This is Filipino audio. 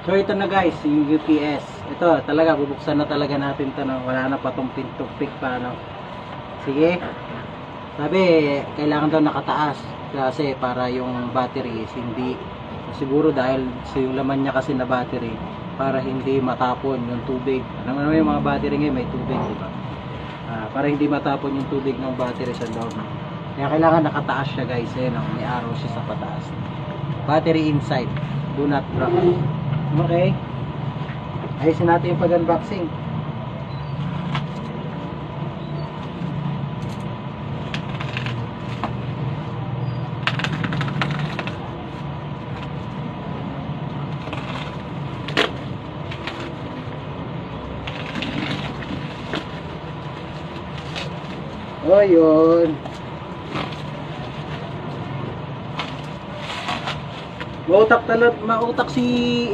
So ito na guys, yung UPS. Ito talaga, bubuksan na talaga natin ito. No? Wala na pa itong pintupik pa. No? Sige. Sabi, kailangan daw nakataas. Kasi para yung battery is hindi, siguro dahil yung laman niya kasi na battery, para hindi matapon yung tubig. Alam mo naman yung mga battery ngayon may tubig, diba? Para hindi matapon yung tubig ng battery sa loob. Kaya kailangan nakataas siya guys. Ayan, may arrow siya sa pataas. Battery inside. Do not drop. Okay. Ayusin natin yung pag-unboxing. O yun. Mautak si